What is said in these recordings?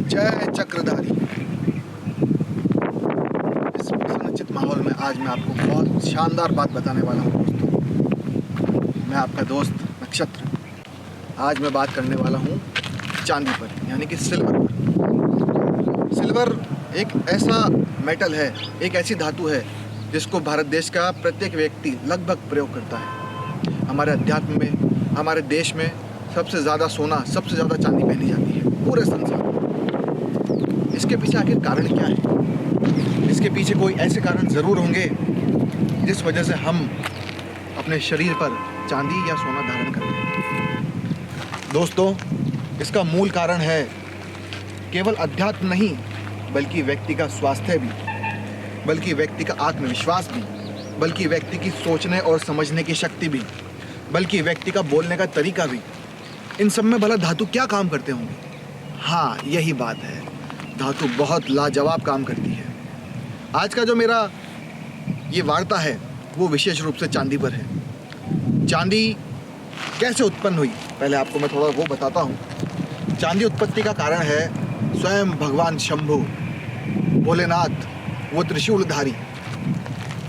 जय चक्रधारी। इस प्रसन्नचित्त माहौल में आज मैं आपको बहुत शानदार बात बताने वाला हूँ दोस्तों। मैं आपका दोस्त नक्षत्र। आज मैं बात करने वाला हूँ चांदी पर, यानी कि सिल्वर पर। सिल्वर एक ऐसा मेटल है, एक ऐसी धातु है जिसको भारत देश का प्रत्येक व्यक्ति लगभग प्रयोग करता है। हमारे अध्यात्म में, हमारे देश में सबसे ज़्यादा सोना, सबसे ज़्यादा चांदी पहनी जाती है पूरे संसार में। इसके पीछे आखिर कारण क्या है? इसके पीछे कोई ऐसे कारण ज़रूर होंगे जिस वजह से हम अपने शरीर पर चांदी या सोना धारण करते हैं। दोस्तों, इसका मूल कारण है केवल अध्यात्म नहीं, बल्कि व्यक्ति का स्वास्थ्य भी, बल्कि व्यक्ति का आत्मविश्वास भी, बल्कि व्यक्ति की सोचने और समझने की शक्ति भी, बल्कि व्यक्ति का बोलने का तरीका भी। इन सब में भला धातु क्या काम करते होंगे? हाँ, यही बात है, धातु बहुत लाजवाब काम करती है। आज का जो मेरा ये वार्ता है वो विशेष रूप से चांदी पर है। चांदी कैसे उत्पन्न हुई, पहले आपको मैं थोड़ा वो बताता हूँ। चांदी उत्पत्ति का कारण है स्वयं भगवान शंभु, भोलेनाथ, वो त्रिशूलधारी।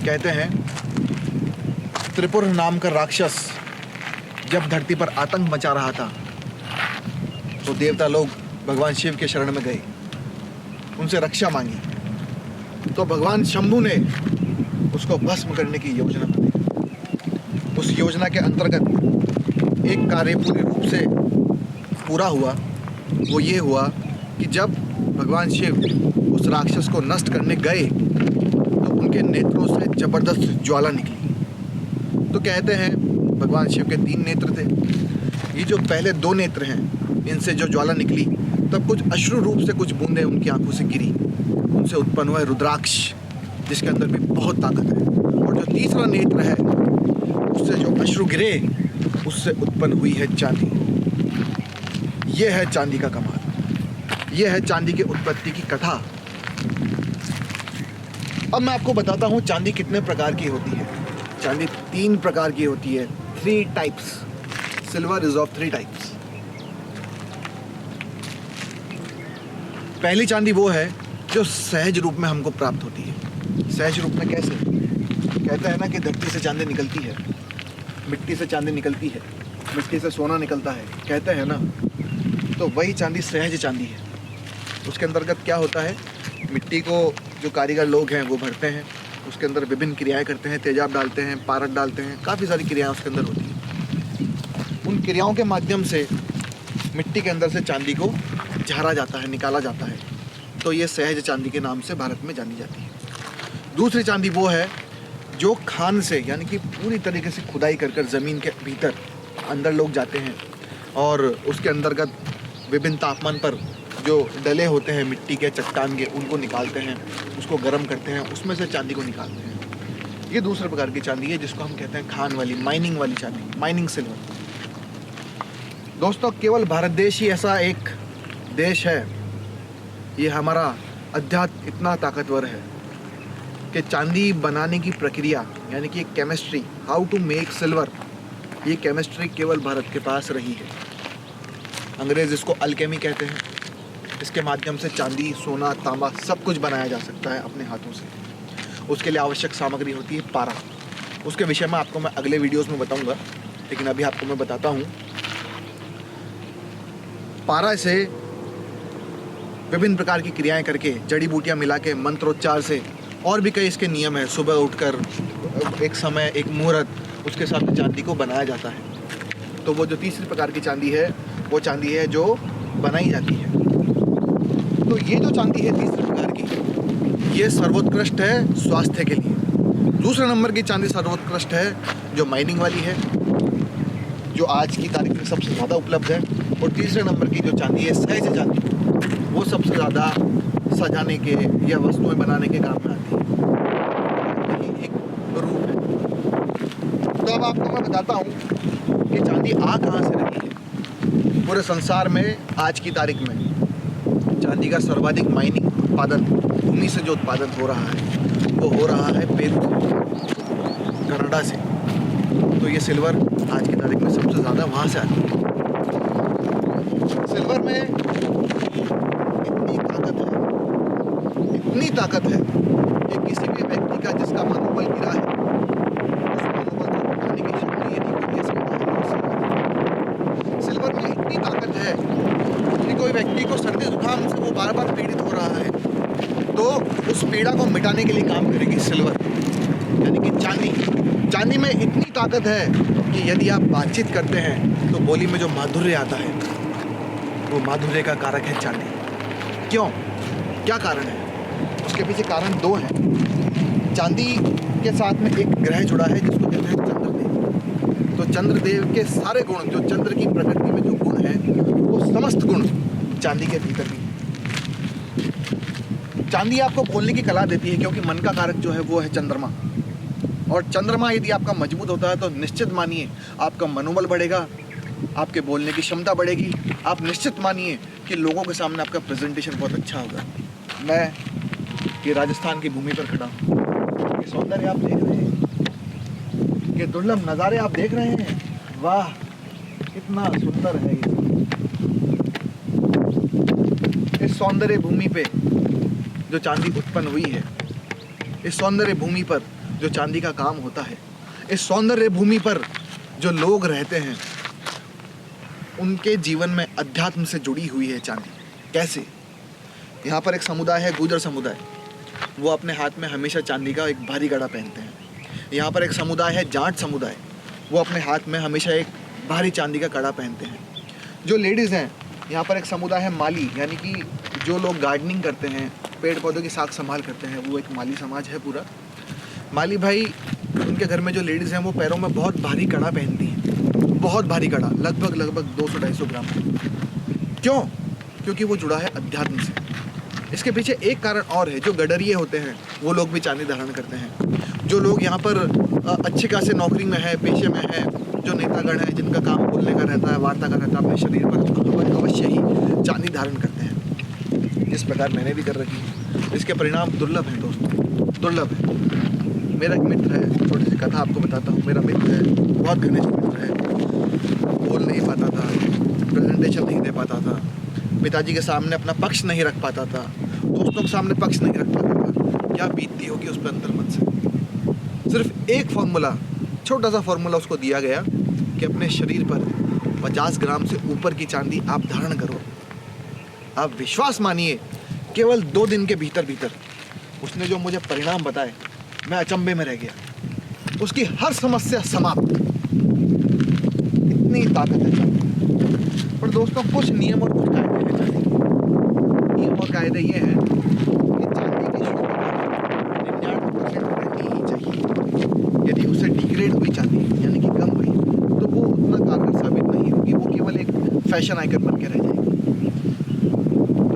कहते हैं त्रिपुर नाम का राक्षस जब धरती पर आतंक मचा रहा था तो देवता लोग भगवान शिव के शरण में गए, उनसे रक्षा मांगी, तो भगवान शंभु ने उसको भस्म करने की योजना बनाई। उस योजना के अंतर्गत एक कार्य पूरी रूप से पूरा हुआ। वो ये हुआ कि जब भगवान शिव उस राक्षस को नष्ट करने गए तो उनके नेत्रों से जबरदस्त ज्वाला निकली। तो कहते हैं भगवान शिव के 3 नेत्र थे। ये जो पहले 2 नेत्र हैं, इनसे जो ज्वाला निकली तब कुछ अश्रु रूप से कुछ बूंदें उनकी आंखों से गिरी। उनसे उत्पन्न हुआ रुद्राक्ष, जिसके अंदर भी बहुत ताकत है। और जो तीसरा नेत्र है, उससे जो अश्रु गिरे उससे उत्पन्न हुई है चांदी। यह है चांदी का कमाल, यह है चांदी की उत्पत्ति की कथा। अब मैं आपको बताता हूँ चांदी कितने प्रकार की होती है। चांदी 3 प्रकार की होती है, 3 types. Silver is of 3 types. पहली चांदी वो है जो सहज रूप में हमको प्राप्त होती है। सहज रूप में कैसे? कहते हैं ना कि धरती से चांदी निकलती है, मिट्टी से चांदी निकलती है, मिट्टी से सोना निकलता है, कहते हैं ना। तो वही चांदी सहज चांदी है। उसके अंतर्गत क्या होता है, मिट्टी को जो कारीगर लोग हैं वो भरते हैं, उसके अंदर विभिन्न क्रियाएं करते हैं, तेजाब डालते हैं, पारद डालते हैं, काफ़ी सारी क्रियाएं उसके अंदर होती हैं। उन क्रियाओं के माध्यम से मिट्टी के अंदर से चांदी को झाड़ा जाता है, निकाला जाता है। तो ये सहज चांदी के नाम से भारत में जानी जाती है। दूसरी चांदी वो है जो खान से, यानी कि पूरी तरीके से खुदाई कर कर ज़मीन के भीतर अंदर लोग जाते हैं और उसके अंतर्गत विभिन्न तापमान पर जो डले होते हैं मिट्टी के, चट्टान के, उनको निकालते हैं, उसको गर्म करते हैं, उसमें से चांदी को निकालते हैं। ये दूसरे प्रकार की चांदी है जिसको हम कहते हैं खान वाली, माइनिंग वाली चांदी, माइनिंग सिल्वर। दोस्तों, केवल भारत देश ही ऐसा एक देश है, ये हमारा अध्यात्म इतना ताकतवर है कि चांदी बनाने की प्रक्रिया, यानी कि chemistry, how to make silver, ये केमिस्ट्री केवल भारत के पास रही है। अंग्रेज़ इसको अल्केमी कहते हैं। इसके माध्यम से चांदी, सोना, तांबा सब कुछ बनाया जा सकता है अपने हाथों से। उसके लिए आवश्यक सामग्री होती है पारा। उसके विषय में आपको मैं अगले वीडियोस में बताऊंगा, लेकिन अभी आपको मैं बताता हूँ। पारा से विभिन्न प्रकार की क्रियाएं करके, जड़ी बूटियां मिला के, मंत्रोच्चार से, और भी कई इसके नियम है। सुबह उठकर एक समय, एक मुहूर्त, उसके साथ चांदी को बनाया जाता है। तो वो जो तीसरी प्रकार की चांदी है, वो चांदी है जो बनाई जाती है। तो ये जो चांदी है तीसरे प्रकार की, ये सर्वोत्कृष्ट है स्वास्थ्य के लिए। दूसरे नंबर की चांदी सर्वोत्कृष्ट है जो माइनिंग वाली है, जो आज की तारीख में सबसे ज़्यादा उपलब्ध है। और तीसरे नंबर की जो चांदी है सहज चांदी, वो सबसे ज़्यादा सजाने के या वस्तुएं बनाने के काम में आती है। यही एक रूप है। तो अब आपको मैं बताता हूँ कि चांदी आ कहाँ से रही है। पूरे संसार में आज की तारीख में चांदी का सर्वाधिक माइनिंग उत्पादन, भूमि से जो उत्पादन हो रहा है वो हो रहा है पेरू से। कनाडा से, तो ये सिल्वर आज की तारीख में सबसे ज़्यादा वहाँ से आती है। सिल्वर में इतनी ताकत है कि किसी भी व्यक्ति का जिसका मनोबल गिरा है, उस मनोबल को उठाने की शक्ति यदि कोई दे सकता है तो सिल्वर में इतनी ताकत है कि कोई व्यक्ति को सर्दी जुकाम से वो बार बार पीड़ित हो रहा है तो उस पीड़ा को मिटाने के लिए काम करेगी सिल्वर, यानी कि चांदी। चांदी में इतनी ताकत है कि यदि आप बातचीत करते हैं तो बोली में जो माधुर्य आता है वो माधुर्य का कारक है चांदी। क्यों, क्या कारण है? उसके पीछे कारण दो हैं। चांदी के साथ में एक ग्रह जुड़ा है जिसको कहते हैं चंद्रदेव। तो चंद्रदेव के सारे गुण, जो चंद्र की प्रकृति में जो गुण हैं, वो समस्त गुण चांदी के भीतर भी। चांदी आपको बोलने की कला देती है क्योंकि मन का कारक जो है वो है चंद्रमा, और चंद्रमा यदि आपका मजबूत होता है तो निश्चित मानिए आपका मनोबल बढ़ेगा, आपके बोलने की क्षमता बढ़ेगी। आप निश्चित मानिए कि लोगों के सामने आपका प्रेजेंटेशन बहुत अच्छा होगा। मैं ये राजस्थान की भूमि पर खड़ा हूँ, ये सौंदर्य आप देख रहे हैं, ये दुर्लभ नज़ारे आप देख रहे हैं। वाह, कितना सुंदर है ये। इस सौंदर्य भूमि पे जो चांदी उत्पन्न हुई है, इस सौंदर्य भूमि पर जो चांदी का काम होता है, इस सौंदर्य भूमि पर जो लोग रहते हैं, उनके जीवन में अध्यात्म से जुड़ी हुई है चांदी। कैसे? यहाँ पर एक समुदाय है, गुर्जर समुदाय, वो अपने हाथ में हमेशा चांदी का एक भारी कड़ा पहनते हैं। यहाँ पर एक समुदाय है जाट समुदाय, वो अपने हाथ में हमेशा एक भारी चांदी का कड़ा पहनते हैं। जो लेडीज़ हैं, यहाँ पर एक समुदाय है माली, यानी कि जो लोग गार्डनिंग करते हैं, पेड़ पौधों की साख संभाल करते हैं, वो एक माली समाज है पूरा। माली भाई, उनके घर में जो लेडीज़ हैं वो पैरों में बहुत भारी कड़ा पहनती हैं, बहुत भारी कड़ा, लगभग 200-250 ग्राम। क्यों? क्योंकि वो जुड़ा है अध्यात्म से। इसके पीछे एक कारण और है, जो गडरिये होते हैं वो लोग भी चांदी धारण करते हैं। जो लोग यहाँ पर अच्छे खासे नौकरी में है, पेशे में है, जो नेतागण हैं जिनका काम बोलने का रहता है, वार्ता का रहता है, अपने शरीर पर अवश्य ही चांदी धारण करते हैं, जिस प्रकार मैंने भी कर रखी है। इसके परिणाम दुर्लभ हैं दोस्तों, दुर्लभ है। मेरा एक मित्र है, छोटी सी कथा आपको बताता हूँ। मेरा मित्र है, बहुत घनिष्ठ मित्र है, बोल नहीं पाता था, प्रेजेंटेशन नहीं दे पाता था, पिताजी के सामने अपना पक्ष नहीं रख पाता था, दोस्तों के सामने पक्ष नहीं रख पाता था। क्या बीतती होगी उस पर अंतर्मन से। सिर्फ एक फॉर्मूला, छोटा सा फॉर्मूला उसको दिया गया कि अपने शरीर पर 50 ग्राम से ऊपर की चांदी आप धारण करो। आप विश्वास मानिए, केवल 2 दिन के भीतर भीतर उसने जो मुझे परिणाम बताए, मैं अचंभे में रह गया। उसकी हर समस्या समाप्त। इतनी ताकत है चांदी। पर दोस्तों, कुछ नियम और कुछ कायदे हैं चांदी के। नियम और कायदे ये हैं कि चांदी की शुद्धता 99% रहनी ही चाहिए। यदि उससे डिग्रेड हुई चांदी, यानी कि कम हुई, तो वो उतना कारगर साबित नहीं होगी, वो केवल एक फैशन आइकन बन के रह जाएगी।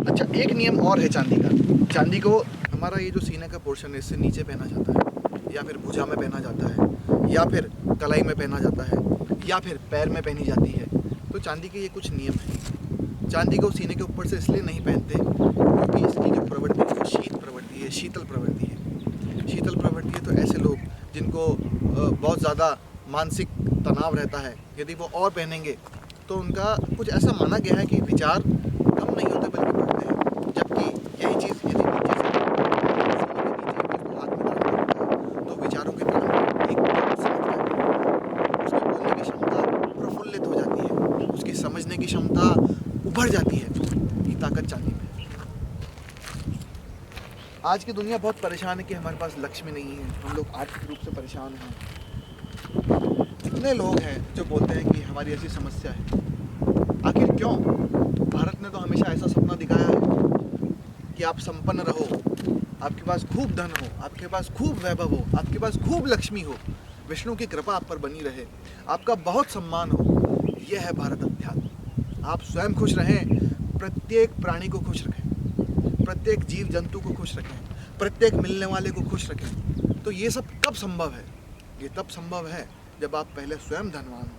अच्छा, एक नियम और है चांदी का। चांदी को हमारा ये जो सीने का पोर्शन है, इससे नीचे पहना जाता है, या फिर भुजा में पहना जाता है, या फिर कलाई में पहना जाता है, या फिर पैर में पहनी जाती है। तो चांदी के ये कुछ नियम हैं। चांदी को सीने के ऊपर से इसलिए नहीं पहनते क्योंकि इसकी जो प्रवृत्ति है वो शीत प्रवृत्ति है, शीतल प्रवृत्ति है। शीतल प्रवृत्ति है तो ऐसे लोग जिनको बहुत ज़्यादा मानसिक तनाव रहता है, यदि वो और पहनेंगे तो उनका कुछ ऐसा माना गया है कि विचार कम नहीं होते बल्कि बढ़ते हैं। जबकि यही चीज़ यदि नीचे से हाथ में धारण करता है तो विचारों की तरह एकदम समझ जाती है, उसकी बोलने की क्षमता प्रफुल्लित हो जाती है, उसकी समझने की क्षमता उभर जाती है। ये ताकत चांदी में। आज की दुनिया बहुत परेशान है कि हमारे पास लक्ष्मी नहीं है, हम लोग आर्थिक रूप से परेशान हैं। कितने लोग हैं जो बोलते हैं कि हमारी ऐसी समस्या है। आखिर क्यों? भारत ने तो हमेशा ऐसा सपना दिखाया है कि आप संपन्न रहो, आपके पास खूब धन हो, आपके पास खूब वैभव हो, आपके पास खूब लक्ष्मी हो, विष्णु की कृपा आप पर बनी रहे, आपका बहुत सम्मान हो। यह है भारत अध्यात्म। आप स्वयं खुश रहें, प्रत्येक प्राणी को खुश रखें, प्रत्येक जीव जंतु को खुश रखें, प्रत्येक मिलने वाले को खुश रखें। तो ये सब कब संभव है? ये तब संभव है जब आप पहले स्वयं धनवान हो।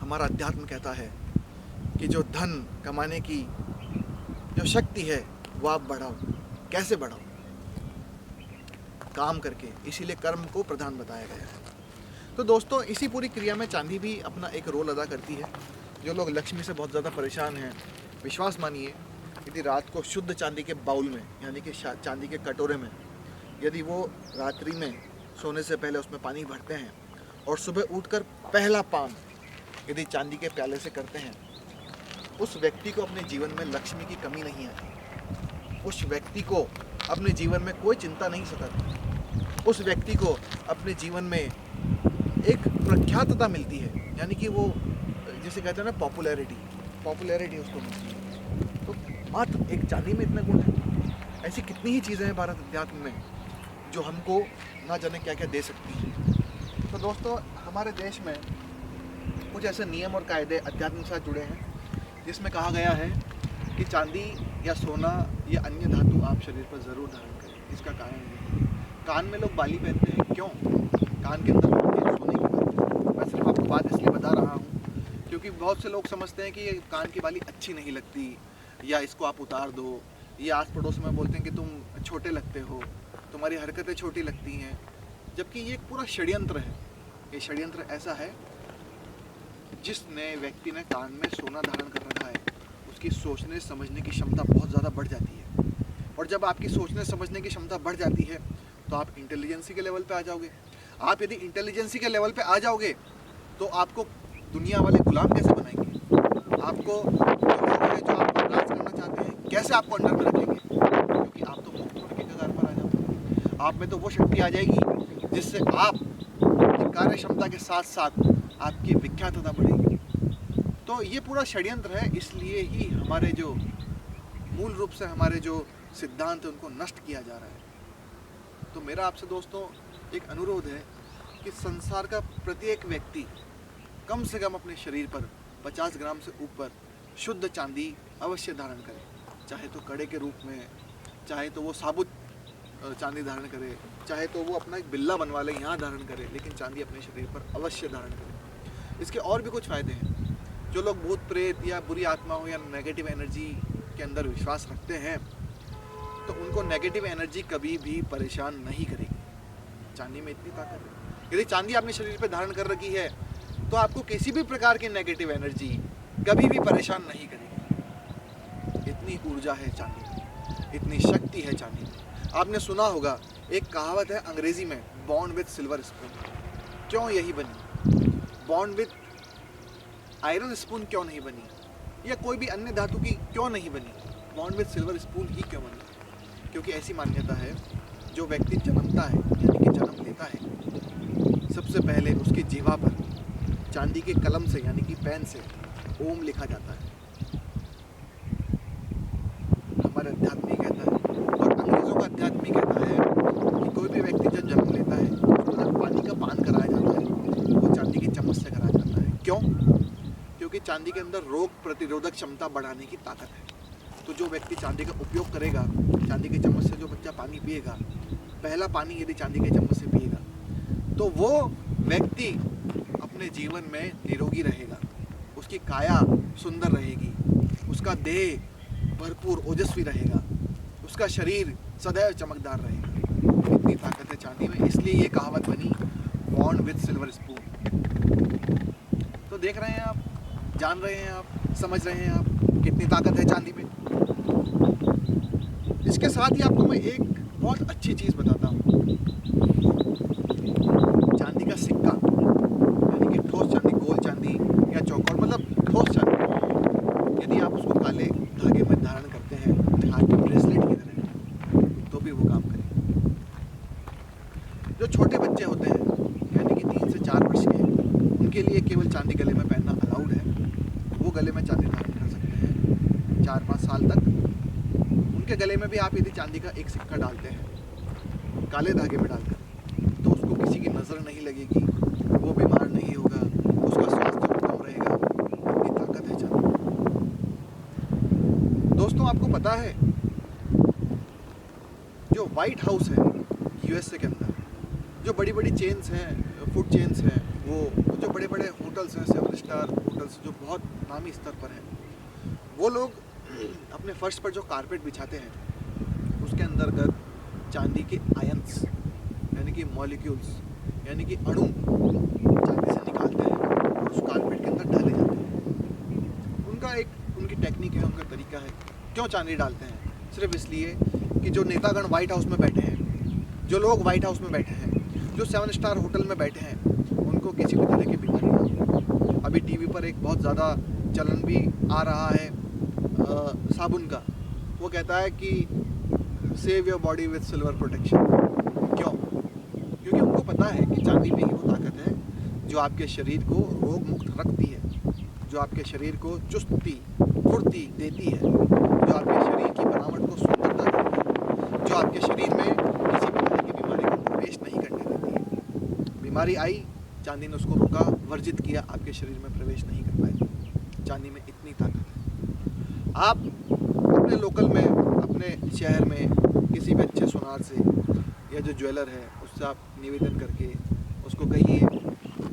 हमारा अध्यात्म कहता है कि जो धन कमाने की जो शक्ति है वो आप बढ़ाओ। कैसे बढ़ाओ? काम करके, इसीलिए कर्म को प्रधान बताया गया है। तो दोस्तों, इसी पूरी क्रिया में चांदी भी अपना एक रोल अदा करती है। जो लोग लक्ष्मी से बहुत ज़्यादा परेशान हैं, विश्वास मानिए, यदि रात को शुद्ध चांदी के बाउल में यानी कि चांदी के कटोरे में यदि वो रात्रि में सोने से पहले उसमें पानी भरते हैं और सुबह उठकर पहला पान यदि चांदी के प्याले से करते हैं, उस व्यक्ति को अपने जीवन में लक्ष्मी की कमी नहीं आती। उस व्यक्ति को अपने जीवन में कोई चिंता नहीं सताती। उस व्यक्ति को अपने जीवन में एक प्रख्यातता मिलती है, यानी कि वो जिसे कहते हैं ना पॉपुलैरिटी उसको मिलती है। तो मात्र एक चांदी में इतने गुण हैं। ऐसी कितनी ही चीज़ें हैं भारत अध्यात्म में जो हमको ना जाने क्या क्या दे सकती हैं। तो दोस्तों, हमारे देश में कुछ ऐसे नियम और कायदे अध्यात्म के साथ जुड़े हैं जिसमें कहा गया है कि चांदी या सोना या अन्य धातु आप शरीर पर ज़रूर धारण करें। इसका कारण ये है, कान में लोग बाली पहनते हैं। क्यों? कान के अंदर सोने की बात। मैं सिर्फ आपको बात इसलिए बता रहा हूँ क्योंकि बहुत से लोग समझते हैं कि ये कान की बाली अच्छी नहीं लगती या इसको आप उतार दो, या आस पड़ोस में बोलते हैं कि तुम छोटे लगते हो, तुम्हारी हरकतें छोटी लगती हैं, जबकि ये एक पूरा षड्यंत्र है। ये षड्यंत्र ऐसा है, जिसने व्यक्ति ने कान में सोना धारण कर रखा है उसकी सोचने समझने की क्षमता बहुत ज़्यादा बढ़ जाती है। और जब आपकी सोचने समझने की क्षमता बढ़ जाती है तो आप इंटेलिजेंसी के लेवल पे आ जाओगे। आप यदि इंटेलिजेंसी के लेवल पे आ जाओगे तो आपको दुनिया वाले गुलाम कैसे बनाएंगे? आपको जो लोग हैं जो आपको राज करना चाहते हैं, कैसे आपको अंडर में रखेंगे? क्योंकि आप तो मुक्त होने के कगार पर आ जाओगे। आप में तो वो शक्ति आ जाएगी जिससे आप की कार्य क्षमता के साथ साथ आपकी विख्यातता बढ़ेगी। तो ये पूरा षड्यंत्र है, इसलिए ही हमारे जो मूल रूप से हमारे जो सिद्धांत हैं उनको नष्ट किया जा रहा है। तो मेरा आपसे दोस्तों एक अनुरोध है कि संसार का प्रत्येक व्यक्ति कम से कम अपने शरीर पर 50 ग्राम से ऊपर शुद्ध चांदी अवश्य धारण करे। चाहे तो कड़े के रूप में, चाहे तो वो साबुत चांदी धारण करे, चाहे तो वो अपना एक बिल्ला बनवा ले यहाँ धारण करे, लेकिन चांदी अपने शरीर पर अवश्य धारण करे। इसके और भी कुछ फ़ायदे हैं। जो लोग भूत प्रेत या बुरी आत्माओं या नेगेटिव एनर्जी के अंदर विश्वास रखते हैं तो उनको नेगेटिव एनर्जी कभी भी परेशान नहीं करेगी। चांदी में इतनी ताकत है। यदि चांदी आपने शरीर पर धारण कर रखी है तो आपको किसी भी प्रकार की नेगेटिव एनर्जी कभी भी परेशान नहीं करेगी। इतनी ऊर्जा है चांदी में, इतनी शक्ति है चांदी में। आपने सुना होगा एक कहावत है अंग्रेजी में, बॉर्न विद सिल्वर स्पून। क्यों यही बनी? बॉर्न विद आयरन स्पून क्यों नहीं बनी, या कोई भी अन्य धातु की क्यों नहीं बनी? बॉर्न विद सिल्वर स्पून ही क्यों बनी? क्योंकि ऐसी मान्यता है, जो व्यक्ति जन्मता है यानी कि जन्म लेता है, सबसे पहले उसकी जीवा पर चांदी के कलम से यानी कि पेन से ओम लिखा जाता है। हमारे अध्यात्म कहता है और अंग्रेजों का अध्यात्म कहता है कि कोई भी व्यक्ति जब जन्म लेता है उसको जब पानी का पान कराया जाता है वो चांदी की चम्मच से कराया जाता है। क्यों? क्योंकि चांदी के अंदर रोग प्रतिरोधक क्षमता बढ़ाने की ताकत है। तो जो व्यक्ति चांदी का उपयोग करेगा, चांदी की चम्मच से जो बच्चा पानी पिएगा, पहला पानी यदि चांदी के चम्मच से पिएगा तो वो व्यक्ति अपने जीवन में निरोगी रहेगा, उसकी काया सुंदर रहेगी, उसका देह भरपूर ओजस्वी रहेगा, उसका शरीर सदैव चमकदार रहेगा। इतनी ताकत है चांदी में, इसलिए ये कहावत बनी, बॉर्न विद सिल्वर स्पून। तो देख रहे हैं आप, जान रहे हैं आप, समझ रहे हैं आप कितनी ताकत है चांदी में। इसके साथ ही आपको मैं एक बहुत अच्छी चीज़ बताता हूँ। चांदी का सिक्का यानी कि ठोस चांदी, गोल चांदी या चौकोर, मतलब ठोस चांदी, यदि आप उसको काले धागे में धारण करते हैं अपने हाथ में ब्रेसलेट की तरह, तो भी वो काम करेगा। जो छोटे बच्चे होते हैं यानी कि 3 से 4 वर्ष के, उनके लिए केवल चांदी गले में पहनना अलाउड है। वो गले में चांदी धारण कर सकते हैं 4-5 साल तक। उनके गले में भी आप यदि चांदी का एक सिक्का डालते हैं काले धागे में डालकर, तो उसको किसी की नज़र नहीं लगेगी, वो बीमार नहीं होगा, उसका स्वास्थ्य उत्तम रहेगा। इतनी ताकत है चांदी। दोस्तों, आपको पता है जो व्हाइट हाउस है यूएसए के अंदर, जो बड़ी बड़ी चेन्स हैं, फूड चेन्स हैं, वो जो बड़े बड़े होटल्स हैं, 7 स्टार होटल्स जो बहुत नामी स्तर पर हैं, वो लोग अपने फर्श पर जो कारपेट बिछाते हैं उसके अंतर्गत चांदी के आयंस यानी कि मॉलिक्यूल्स यानी कि अणु चांदी से निकालते हैं और उस कारपेट के अंदर डाले जाते हैं। उनकी टेक्निक है, उनका तरीका है। क्यों चांदी डालते हैं? सिर्फ इसलिए कि जो नेतागण व्हाइट हाउस में बैठे हैं, जो लोग व्हाइट हाउस में बैठे हैं, जो 7 स्टार होटल में बैठे हैं, उनको किसी भी तरह की बीमारी ना हो। अभी टीवी पर एक बहुत ज़्यादा चलन भी आ रहा है साबुन का। वो कहता है कि save your body with silver protection. क्यों? क्योंकि उनको पता है कि चांदी में ही वो ताकत है जो आपके शरीर को रोग मुक्त रखती है, जो आपके शरीर को चुस्ती फुर्ती देती है, जो आपके शरीर की बनावट को सुंदरता देती है, जो आपके शरीर में किसी भी तरह की बीमारी को प्रवेश नहीं करने देती है। बीमारी आई, चांदी ने उसको रोका, वर्जित किया, आपके शरीर में प्रवेश नहीं कर पाई। चांदी में इतनी ताकत है। आप अपने लोकल में, अपने शहर में किसी भी अच्छे सुनार से या जो ज्वेलर है उससे आप निवेदन करके उसको कहिए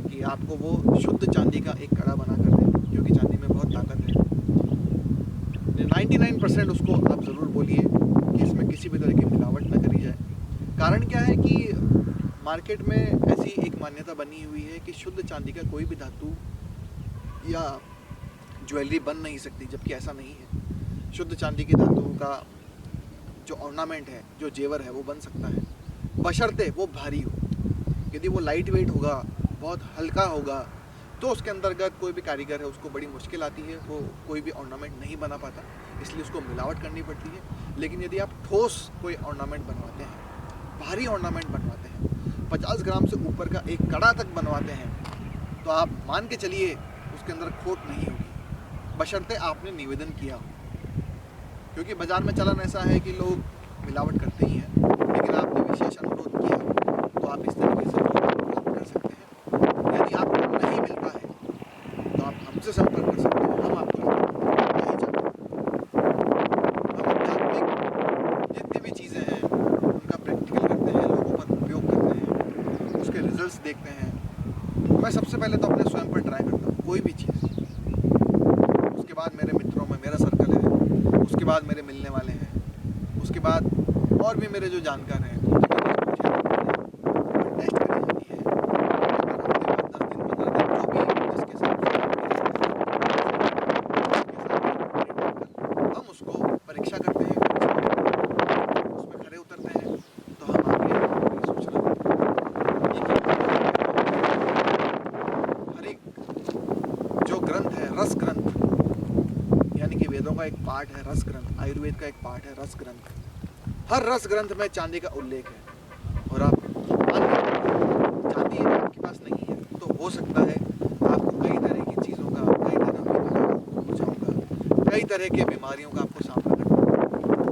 कि आपको वो शुद्ध चांदी का एक कड़ा बना कर दे, क्योंकि चांदी में बहुत ताकत है। 99% उसको आप ज़रूर बोलिए कि इसमें किसी भी तरह की मिलावट ना करी जाए। कारण क्या है कि मार्केट में ऐसी एक मान्यता बनी हुई है कि शुद्ध चांदी का कोई भी धातु या ज्वेलरी बन नहीं सकती, जबकि ऐसा नहीं है। शुद्ध चांदी की धातु का जो ऑर्नामेंट है, जो जेवर है, वो बन सकता है, बशर्ते वो भारी हो। यदि वो लाइट वेट होगा, बहुत हल्का होगा, तो उसके अंतर्गत कोई भी कारीगर है उसको बड़ी मुश्किल आती है, वो कोई भी ऑर्नामेंट नहीं बना पाता, इसलिए उसको मिलावट करनी पड़ती है। लेकिन यदि आप ठोस कोई ऑर्नामेंट बनवाते हैं, भारी ऑर्नामेंट बनवाते हैं, 50 ग्राम से ऊपर का एक कड़ा तक बनवाते हैं, तो आप मान के चलिए उसके अंदर खोट नहीं होगी, बशर्ते आपने निवेदन किया हो। क्योंकि बाज़ार में चलन ऐसा है कि लोग मिलावट करते ही हैं, लेकिन आपने विशेष अनुरोध किया तो आप इस तरीके से प्राप्त कर सकते हैं। यदि आपको नहीं मिलता है तो आप हमसे संपर्क कर सकते हैं, हम आपको नहीं चाहते। हम आध्यात्मिक जितनी भी चीज़ें हैं उनका प्रैक्टिकल करते हैं, लोगों पर उपयोग करते हैं, उसके रिजल्ट्स देखते हैं। मैं सबसे पहले तो अपने स्वयं पर ट्राई करता हूँ कोई भी चीज़, उसके बाद मेरे मित्रों में मेरा सर्कल है, उसके बाद मेरे मिलने वाले हैं, उसके बाद और भी मेरे जो जानकार हैं टेस्ट करी जाती है। हफ्ते बाद 10 दिन 15 दिन जो भी जिसके साथ हम उसको परीक्षा करते हैं, उसमें खरे उतरते हैं तो हम आगे सूचना देते हैं। हर एक जो ग्रंथ है, रस ग्रंथ यानी कि वेदों का एक पार्ट है रस ग्रंथ, आयुर्वेद का एक पार्ट है रस ग्रंथ, हर रस ग्रंथ में चांदी का उल्लेख है। और आप चांदी आपके पास नहीं है तो हो सकता है आपको कई तरह की चीज़ों का, कई तरह की ऊर्जाओं का, कई तरह के बीमारियों का आपको सामना करना पड़ेगा।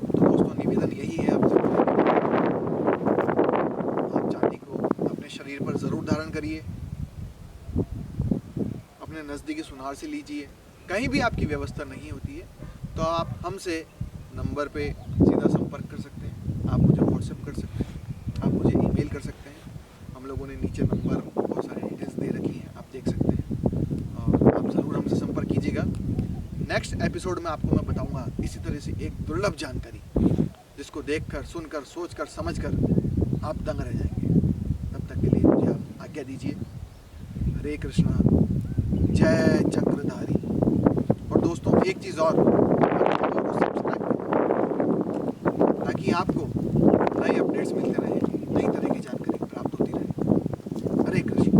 तो दोस्तों, निवेदन यही है आप सबको, आप चांदी को अपने शरीर पर ज़रूर धारण करिए, अपने नज़दीकी सुनार से लीजिए। कहीं भी आपकी व्यवस्था नहीं होती है तो आप हमसे नंबर पे सीधा संपर्क कर सकते हैं, आप मुझे व्हाट्सएप कर सकते हैं, आप मुझे ईमेल कर सकते हैं। हम लोगों ने नीचे नंबर बहुत सारी डिटेल्स दे रखी हैं, आप देख सकते हैं और आप ज़रूर हमसे संपर्क कीजिएगा। नेक्स्ट एपिसोड में आपको मैं बताऊंगा इसी तरह से एक दुर्लभ जानकारी, जिसको देखकर, सुनकर, सोचकर, समझकर आप दंग रह जाएंगे। तब तक के लिए मुझे आप आज्ञा दीजिए। हरे कृष्णा, जय चक्रधारी। और दोस्तों, एक चीज़ और, सब्सक्राइब करें ताकि आपको नए अपडेट्स मिलते रहें, नई तरह की जानकारी प्राप्त होती रहे। हरे कृष्ण।